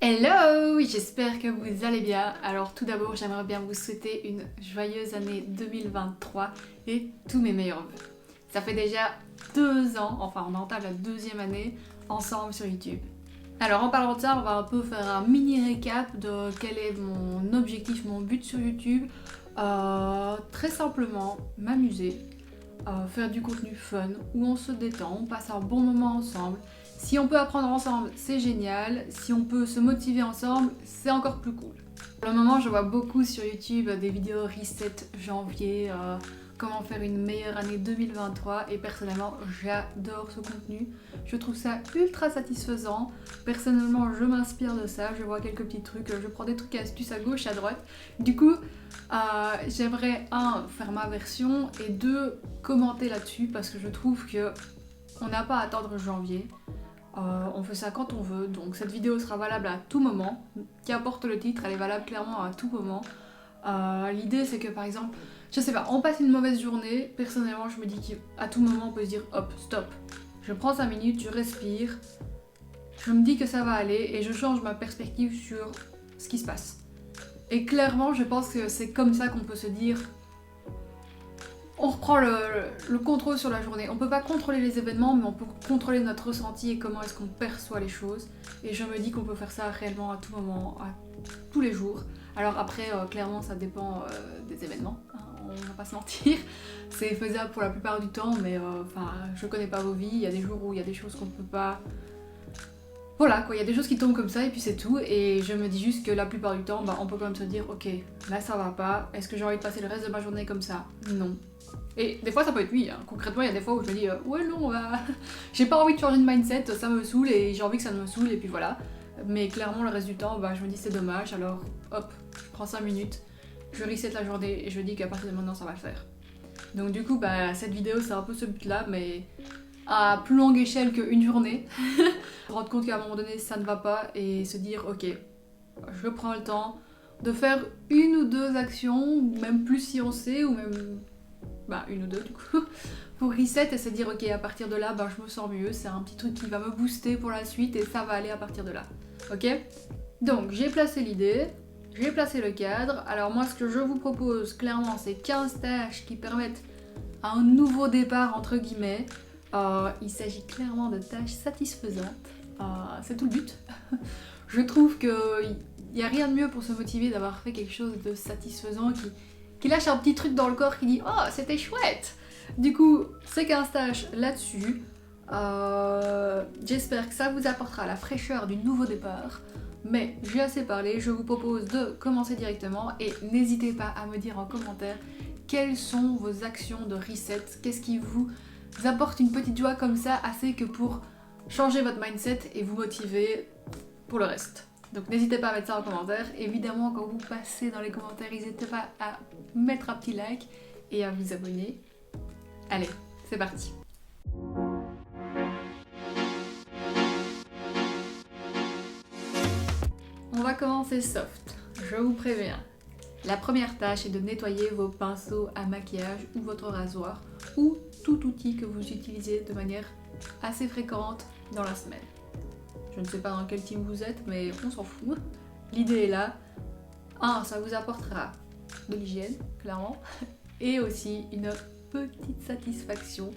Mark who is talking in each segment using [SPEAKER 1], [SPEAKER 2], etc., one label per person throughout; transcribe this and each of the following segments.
[SPEAKER 1] Hello, j'espère que vous allez bien. Alors tout d'abord, j'aimerais bien vous souhaiter une joyeuse année 2023 et tous mes meilleurs vœux. Ça fait déjà 2 ans, enfin on entame la 2e année ensemble sur YouTube. Alors en parlant de ça, on va un peu faire un mini récap de quel est mon objectif, mon but sur YouTube. Très simplement, m'amuser, faire du contenu fun, où on se détend, on passe un bon moment ensemble. Si on peut apprendre ensemble, c'est génial. Si on peut se motiver ensemble, c'est encore plus cool. Pour le moment, je vois beaucoup sur YouTube des vidéos reset janvier, comment faire une meilleure année 2023 et personnellement, j'adore ce contenu. Je trouve ça ultra satisfaisant. Personnellement, je m'inspire de ça. Je vois quelques petits trucs, je prends des trucs et astuces à gauche, à droite. Du coup, j'aimerais faire ma version et 2 commenter là-dessus parce que je trouve que on n'a pas à attendre janvier. On fait ça quand on veut, donc cette vidéo sera valable à tout moment. Qu'importe le titre, elle est valable clairement à tout moment. L'idée c'est que par exemple, je sais pas, on passe une mauvaise journée, personnellement je me dis qu'à tout moment on peut se dire hop, stop. Je prends 5 minutes, je respire, je me dis que ça va aller et je change ma perspective sur ce qui se passe. Et clairement je pense que c'est comme ça qu'on peut se dire on reprend le contrôle sur la journée. On peut pas contrôler les événements, mais on peut contrôler notre ressenti et comment est-ce qu'on perçoit les choses. Et je me dis qu'on peut faire ça réellement à tout moment, à tous les jours. Alors après, clairement, ça dépend des événements, hein, on va pas se mentir. C'est faisable pour la plupart du temps, mais je connais pas vos vies. Il y a des jours où il y a des choses qu'on peut pas... Voilà quoi, il y a des choses qui tombent comme ça et puis c'est tout. Et je me dis juste que la plupart du temps, on peut quand même se dire ok, là ça va pas. Est-ce que j'ai envie de passer le reste de ma journée comme ça? Non. Et des fois ça peut être oui, hein. Concrètement il y a des fois où je me dis ouais non on va... j'ai pas envie de changer de mindset, ça me saoule et j'ai envie que ça me saoule et puis voilà. Mais clairement le reste du temps je me dis c'est dommage, alors hop, je prends 5 minutes, je reset la journée et je dis qu'à partir de maintenant ça va le faire. Donc du coup cette vidéo c'est un peu ce but là mais à plus longue échelle qu'une journée. Rendre compte qu'à un moment donné ça ne va pas et se dire ok, je prends le temps de faire 1 ou 2 actions, ou même plus si on sait, ou même 1 ou 2 du coup, pour reset et se dire ok à partir de là je me sens mieux, c'est un petit truc qui va me booster pour la suite et ça va aller à partir de là. Ok? Donc j'ai placé l'idée, j'ai placé le cadre, alors moi ce que je vous propose clairement c'est 15 tâches qui permettent un nouveau départ entre guillemets. Il s'agit clairement de tâches satisfaisantes, c'est tout le but. Je trouve qu'il n'y a rien de mieux pour se motiver d'avoir fait quelque chose de satisfaisant qui lâche un petit truc dans le corps qui dit oh c'était chouette. Du coup c'est 15 tâches là-dessus. J'espère que ça vous apportera la fraîcheur du nouveau départ. Mais j'ai assez parlé, je vous propose de commencer directement et n'hésitez pas à me dire en commentaire quelles sont vos actions de reset, qu'est-ce qui vous apporte une petite joie comme ça, assez que pour changer votre mindset et vous motiver pour le reste. Donc n'hésitez pas à mettre ça en commentaire. Évidemment, quand vous passez dans les commentaires, n'hésitez pas à mettre un petit like et à vous abonner. Allez, c'est parti. On va commencer soft, je vous préviens. La première tâche est de nettoyer vos pinceaux à maquillage ou votre rasoir ou tout outil que vous utilisez de manière assez fréquente dans la semaine. Je ne sais pas dans quel team vous êtes, mais on s'en fout. L'idée est là. Ça vous apportera de l'hygiène, clairement, et aussi une petite satisfaction.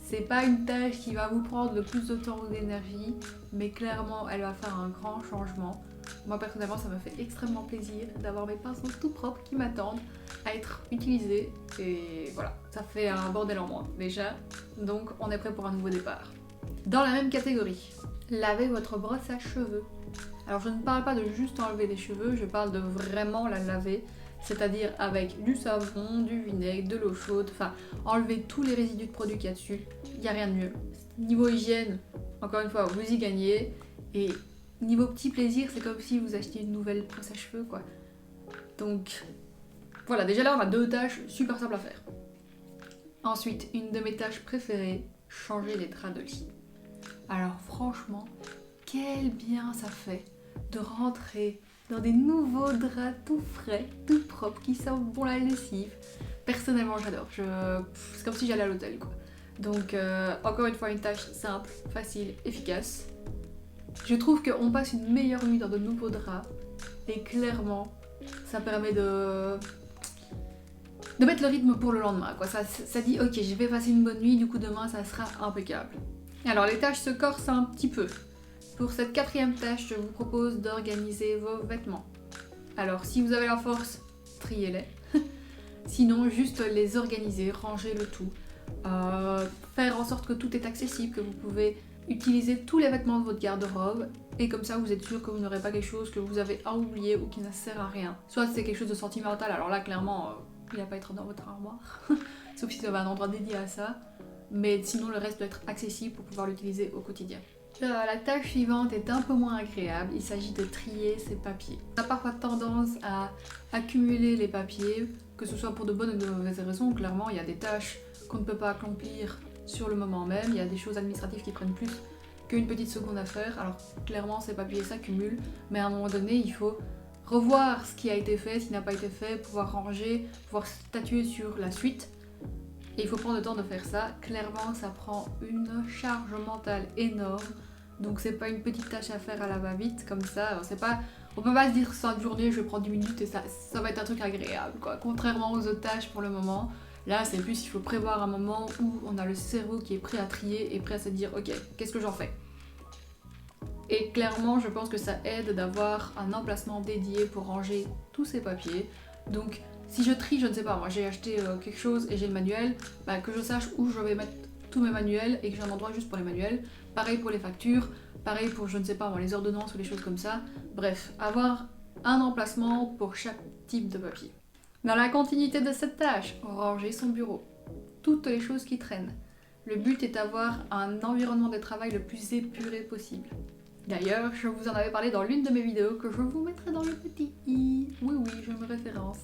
[SPEAKER 1] C'est pas une tâche qui va vous prendre le plus de temps ou d'énergie, mais clairement elle va faire un grand changement. Moi personnellement ça me fait extrêmement plaisir d'avoir mes pinceaux tout propres qui m'attendent à être utilisés et voilà, ça fait un bordel en moins déjà, donc on est prêt pour un nouveau départ. Dans la même catégorie, lavez votre brosse à cheveux. Alors je ne parle pas de juste enlever les cheveux, je parle de vraiment la laver, c'est-à-dire avec du savon, du vinaigre, de l'eau chaude, enfin enlever tous les résidus de produits qu'il y a dessus, il n'y a rien de mieux. Niveau hygiène, encore une fois, vous y gagnez, et niveau petit plaisir, c'est comme si vous achetiez une nouvelle brosse à cheveux quoi. Donc voilà, déjà là on a 2 tâches super simples à faire. Ensuite, une de mes tâches préférées, changer les draps de lit. Alors franchement, quel bien ça fait de rentrer dans des nouveaux draps tout frais, tout propres, qui sentent bon la lessive. Personnellement j'adore, c'est comme si j'allais à l'hôtel quoi. Donc encore une fois une tâche simple, facile, efficace. Je trouve qu'on passe une meilleure nuit dans de nouveaux draps et clairement ça permet de mettre le rythme pour le lendemain, quoi. Ça dit ok, je vais passer une bonne nuit, du coup demain ça sera impeccable. Alors les tâches se corsent un petit peu. Pour cette 4e tâche, je vous propose d'organiser vos vêtements. Alors si vous avez la force, triez-les. Sinon, juste les organiser, ranger le tout. Faire en sorte que tout est accessible, que vous pouvez utiliser tous les vêtements de votre garde-robe. Et comme ça, vous êtes sûr que vous n'aurez pas quelque chose que vous avez à oublier ou qui ne sert à rien. Soit c'est quelque chose de sentimental, alors là, clairement, il va pas être dans votre armoire. Sauf si vous avez un endroit dédié à ça. Mais sinon, le reste doit être accessible pour pouvoir l'utiliser au quotidien. La tâche suivante est un peu moins agréable, il s'agit de trier ses papiers. On a parfois tendance à accumuler les papiers, que ce soit pour de bonnes ou de mauvaises raisons. Clairement, il y a des tâches qu'on ne peut pas accomplir sur le moment même, il y a des choses administratives qui prennent plus qu'une petite seconde à faire. Alors clairement, ces papiers s'accumulent, mais à un moment donné, il faut revoir ce qui a été fait, ce qui n'a pas été fait, pouvoir ranger, pouvoir statuer sur la suite. Et il faut prendre le temps de faire ça. Clairement, ça prend une charge mentale énorme. Donc c'est pas une petite tâche à faire à la va-vite comme ça. C'est pas, on peut pas se dire 5 journées, je prends 10 minutes et ça va être un truc agréable, quoi. Contrairement aux autres tâches pour le moment. Là, c'est plus, il faut prévoir un moment où on a le cerveau qui est prêt à trier et prêt à se dire ok, qu'est-ce que j'en fais? Et clairement, je pense que ça aide d'avoir un emplacement dédié pour ranger tous ces papiers. Donc si je trie, je ne sais pas, moi j'ai acheté quelque chose et j'ai le manuel, bah, que je sache où je vais mettre tous mes manuels et que j'ai un endroit juste pour les manuels. Pareil pour les factures, pareil pour, je ne sais pas, moi, les ordonnances ou les choses comme ça. Bref, avoir un emplacement pour chaque type de papier. Dans la continuité de cette tâche, ranger son bureau. Toutes les choses qui traînent. Le but est d'avoir un environnement de travail le plus épuré possible. D'ailleurs, je vous en avais parlé dans l'une de mes vidéos que je vous mettrai dans le petit i. Oui, je me référence.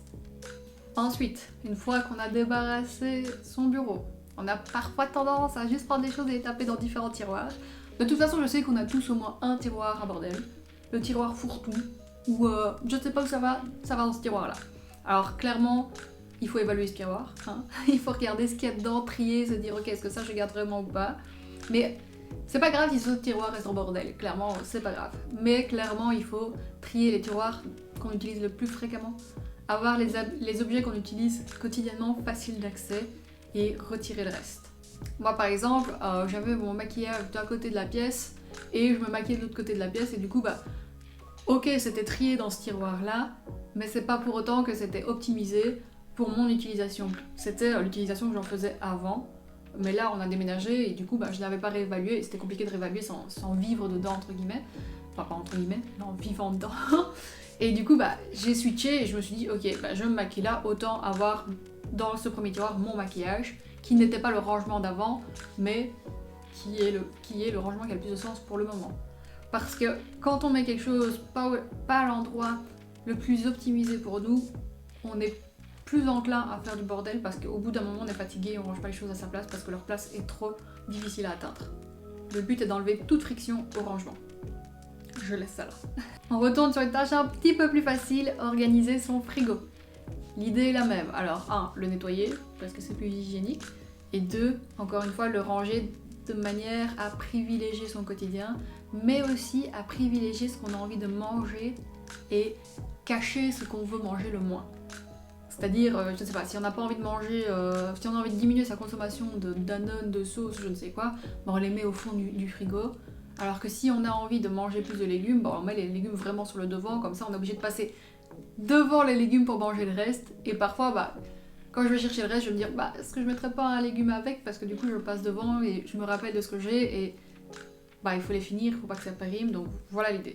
[SPEAKER 1] Ensuite, une fois qu'on a débarrassé son bureau, on a parfois tendance à juste prendre des choses et les taper dans différents tiroirs. De toute façon, je sais qu'on a tous au moins un tiroir à bordel. Le tiroir fourre-tout, ou je ne sais pas où ça va dans ce tiroir-là. Alors clairement, il faut évaluer ce tiroir, hein. Il faut regarder ce qu'il y a dedans, trier, se dire ok, est-ce que ça je garde vraiment ou pas. Mais c'est pas grave si ce tiroir reste en bordel, clairement c'est pas grave. Mais clairement, il faut trier les tiroirs qu'on utilise le plus fréquemment. Avoir les objets qu'on utilise quotidiennement faciles d'accès et retirer le reste. Moi par exemple, j'avais mon maquillage d'un côté de la pièce et je me maquillais de l'autre côté de la pièce et du coup ok, c'était trié dans ce tiroir là, mais c'est pas pour autant que c'était optimisé pour mon utilisation. C'était l'utilisation que j'en faisais avant, mais là on a déménagé et du coup je n'avais pas réévalué et c'était compliqué de réévaluer sans vivre dedans entre guillemets. Enfin pas entre guillemets, non, vivant dedans. Et du coup, j'ai switché et je me suis dit, ok, je me maquille là, autant avoir dans ce premier tiroir mon maquillage, qui n'était pas le rangement d'avant, mais qui est le rangement qui a le plus de sens pour le moment. Parce que quand on met quelque chose pas à l'endroit le plus optimisé pour nous, on est plus enclin à faire du bordel parce qu'au bout d'un moment on est fatigué et on range pas les choses à sa place parce que leur place est trop difficile à atteindre. Le but est d'enlever toute friction au rangement. Je laisse ça là. On retourne sur une tâche un petit peu plus facile, organiser son frigo. L'idée est la même. Alors 1, le nettoyer, parce que c'est plus hygiénique. Et 2, encore une fois, le ranger de manière à privilégier son quotidien, mais aussi à privilégier ce qu'on a envie de manger et cacher ce qu'on veut manger le moins. C'est-à-dire, je ne sais pas, si on n'a pas envie de manger, si on a envie de diminuer sa consommation de Danone, de sauce, je ne sais quoi, on les met au fond du frigo. Alors que si on a envie de manger plus de légumes, on met les légumes vraiment sur le devant, comme ça on est obligé de passer devant les légumes pour manger le reste. Et parfois, quand je vais chercher le reste, je vais me dire, est-ce que je mettrais pas un légume avec? Parce que du coup je passe devant et je me rappelle de ce que j'ai et il faut les finir, il faut pas que ça périme, donc voilà l'idée.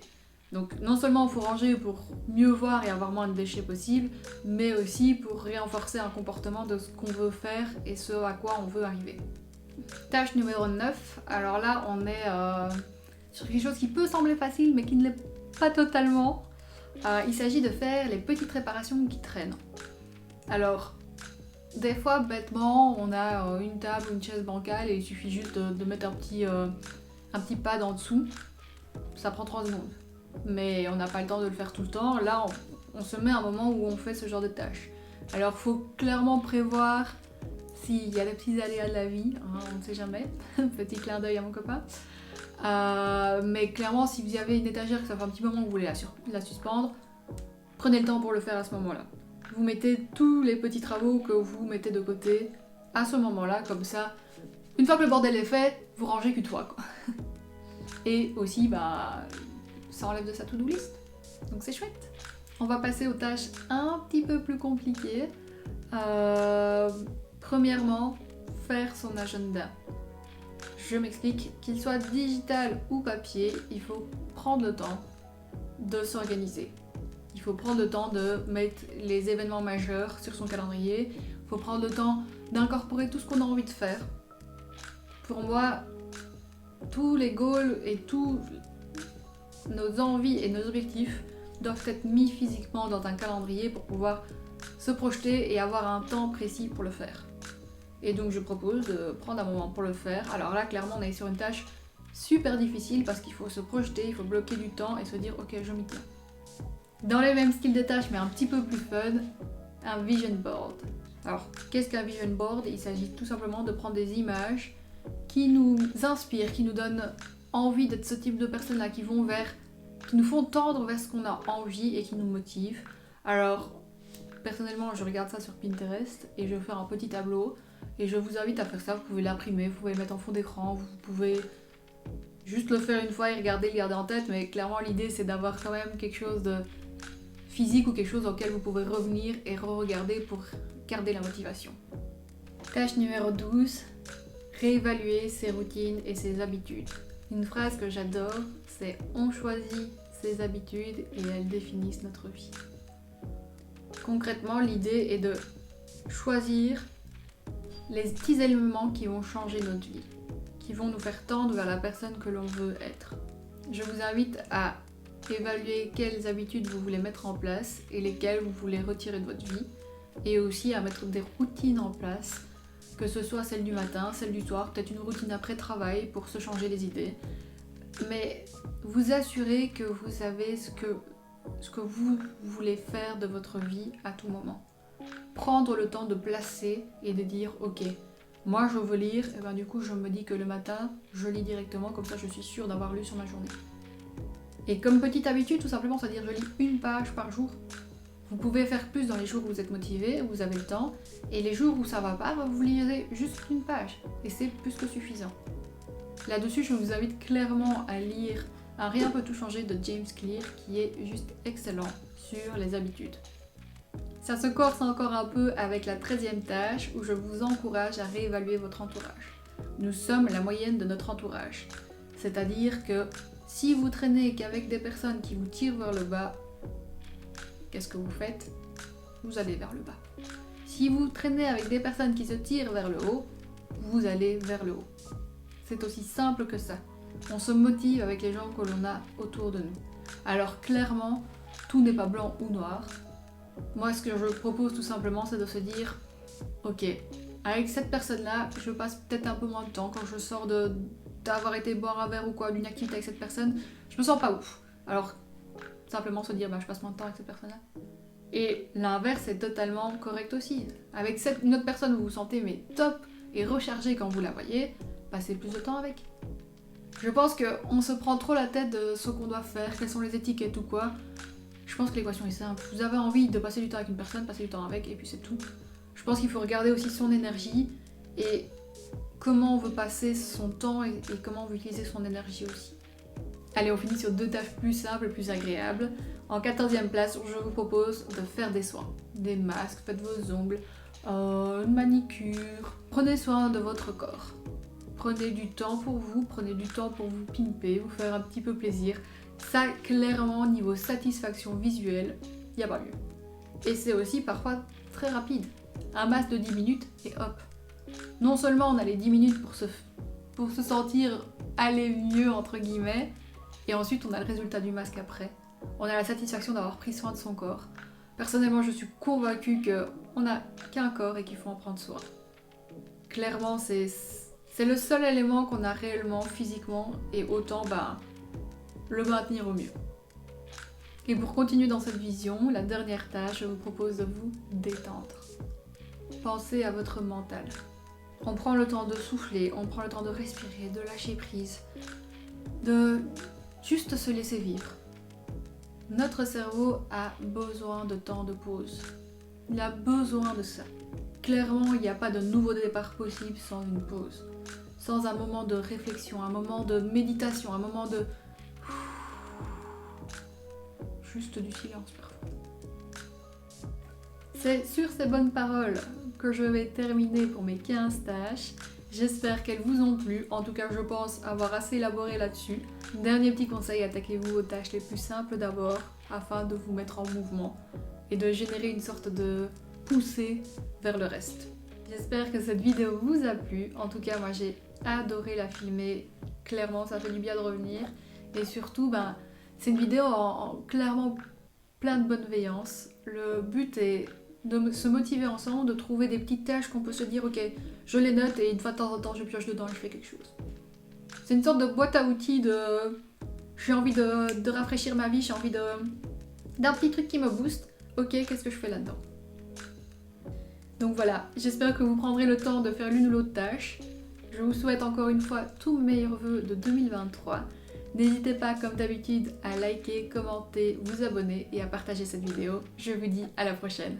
[SPEAKER 1] Donc non seulement il faut ranger pour mieux voir et avoir moins de déchets possible, mais aussi pour renforcer un comportement de ce qu'on veut faire et ce à quoi on veut arriver. Tâche numéro 9, alors là on est sur quelque chose qui peut sembler facile mais qui ne l'est pas totalement. Il s'agit de faire les petites réparations qui traînent. Alors, des fois bêtement on a une table ou une chaise bancale et il suffit juste de mettre un petit pad en dessous, ça prend 3 secondes. Mais on n'a pas le temps de le faire tout le temps, là on se met à un moment où on fait ce genre de tâches. Alors faut clairement prévoir s'il y a des petits aléas de la vie, hein, on ne sait jamais, petit clin d'œil à mon copain. Mais clairement, si vous avez une étagère que ça fait un petit moment que vous voulez la suspendre, prenez le temps pour le faire à ce moment-là. Vous mettez tous les petits travaux que vous mettez de côté à ce moment-là, comme ça, une fois que le bordel est fait, vous rangez qu'une fois, quoi. Et aussi, ça enlève de sa to-do list, donc c'est chouette. On va passer aux tâches un petit peu plus compliquées. Premièrement, faire son agenda. Je m'explique, qu'il soit digital ou papier, il faut prendre le temps de s'organiser. Il faut prendre le temps de mettre les événements majeurs sur son calendrier. Il faut prendre le temps d'incorporer tout ce qu'on a envie de faire. Pour moi, tous les goals et tous nos envies et nos objectifs doivent être mis physiquement dans un calendrier pour pouvoir se projeter et avoir un temps précis pour le faire. Et donc je propose de prendre un moment pour le faire. Alors là, clairement, on est sur une tâche super difficile parce qu'il faut se projeter, il faut bloquer du temps et se dire ok, je m'y tiens. Dans les mêmes styles de tâches, mais un petit peu plus fun, un vision board. Alors, qu'est-ce qu'un vision board? Il s'agit tout simplement de prendre des images qui nous inspirent, qui nous donnent envie d'être ce type de personnes-là, qui nous font tendre vers ce qu'on a envie et qui nous motivent. Alors, personnellement, je regarde ça sur Pinterest et je vais faire un petit tableau. Et je vous invite à faire ça, vous pouvez l'imprimer, vous pouvez le mettre en fond d'écran, vous pouvez juste le faire une fois et le garder en tête, mais clairement l'idée c'est d'avoir quand même quelque chose de physique ou quelque chose auquel vous pouvez revenir et re-regarder pour garder la motivation. Tâche numéro 12, réévaluer ses routines et ses habitudes. Une phrase que j'adore, c'est « On choisit ses habitudes et elles définissent notre vie ». Concrètement, l'idée est de choisir les petits éléments qui vont changer notre vie, qui vont nous faire tendre vers la personne que l'on veut être. Je vous invite à évaluer quelles habitudes vous voulez mettre en place et lesquelles vous voulez retirer de votre vie, et aussi à mettre des routines en place, que ce soit celle du matin, celle du soir, peut-être une routine après travail pour se changer les idées. Mais vous assurez que vous savez ce que vous voulez faire de votre vie à tout moment. Prendre le temps de placer et de dire ok, moi je veux lire, et ben du coup je me dis que le matin je lis directement, comme ça je suis sûre d'avoir lu sur ma journée. Et comme petite habitude, tout simplement, c'est-à-dire je lis une page par jour. Vous pouvez faire plus dans les jours où vous êtes motivé, où vous avez le temps, et les jours où ça va pas, vous lisez juste une page, et c'est plus que suffisant. Là-dessus, je vous invite clairement à lire Un Rien peut tout changer de James Clear, qui est juste excellent sur les habitudes. Ça se corse encore un peu avec la 13e tâche où je vous encourage à réévaluer votre entourage. Nous sommes la moyenne de notre entourage. C'est-à-dire que si vous traînez qu'avec des personnes qui vous tirent vers le bas, qu'est-ce que vous faites? Vous allez vers le bas. Si vous traînez avec des personnes qui se tirent vers le haut, vous allez vers le haut. C'est aussi simple que ça. On se motive avec les gens que l'on a autour de nous. Alors clairement, tout n'est pas blanc ou noir. Moi, ce que je propose tout simplement, c'est de se dire ok, avec cette personne-là, je passe peut-être un peu moins de temps. Quand je sors d'avoir été boire un verre ou quoi, d'une activité avec cette personne, je me sens pas ouf. Alors, simplement se dire je passe moins de temps avec cette personne-là. Et l'inverse est totalement correct aussi. Avec une autre personne, vous vous sentez mais top et rechargé quand vous la voyez, passez plus de temps avec. Je pense qu'on se prend trop la tête de ce qu'on doit faire, quelles sont les étiquettes ou quoi. Je pense que l'équation est simple. Vous avez envie de passer du temps avec une personne, passez du temps avec et puis c'est tout. Je pense qu'il faut regarder aussi son énergie et comment on veut passer son temps et comment on veut utiliser son énergie aussi. Allez, on finit sur 2 tâches plus simples, plus agréables. En 14e place, je vous propose de faire des soins. Des masques, faites vos ongles, une manicure. Prenez soin de votre corps. Prenez du temps pour vous, prenez du temps pour vous pimper, vous faire un petit peu plaisir. Ça, clairement, niveau satisfaction visuelle, il n'y a pas mieux. Et c'est aussi parfois très rapide. Un masque de 10 minutes et hop. Non seulement on a les 10 minutes pour se sentir aller mieux, entre guillemets, et ensuite on a le résultat du masque après. On a la satisfaction d'avoir pris soin de son corps. Personnellement, je suis convaincue qu'on n'a qu'un corps et qu'il faut en prendre soin. Clairement, c'est le seul élément qu'on a réellement physiquement et autant le maintenir au mieux. Et pour continuer dans cette vision, la dernière tâche, je vous propose de vous détendre. Pensez à votre mental. On prend le temps de souffler, on prend le temps de respirer, de lâcher prise. de juste se laisser vivre. Notre cerveau a besoin de temps de pause. Il a besoin de ça. Clairement, il n'y a pas de nouveau départ possible sans une pause. Sans un moment de réflexion, un moment de méditation, un moment de... juste du silence parfois. C'est sur ces bonnes paroles que je vais terminer pour mes 15 tâches. J'espère qu'elles vous ont plu, en tout cas je pense avoir assez élaboré là-dessus. Dernier petit conseil, attaquez-vous aux tâches les plus simples d'abord, afin de vous mettre en mouvement et de générer une sorte de poussée vers le reste. J'espère que cette vidéo vous a plu, en tout cas moi j'ai adoré la filmer, clairement ça fait du bien de revenir. Et surtout, c'est une vidéo clairement plein de bienveillance. Le but est de se motiver ensemble, de trouver des petites tâches qu'on peut se dire ok, je les note et une fois de temps en temps je pioche dedans et je fais quelque chose. C'est une sorte de boîte à outils de... J'ai envie de rafraîchir ma vie, j'ai envie d'un petit truc qui me booste. Ok, qu'est-ce que je fais là-dedans? Donc voilà, j'espère que vous prendrez le temps de faire l'une ou l'autre tâche. Je vous souhaite encore une fois tous mes meilleurs vœux de 2023. N'hésitez pas comme d'habitude à liker, commenter, vous abonner et à partager cette vidéo. Je vous dis à la prochaine.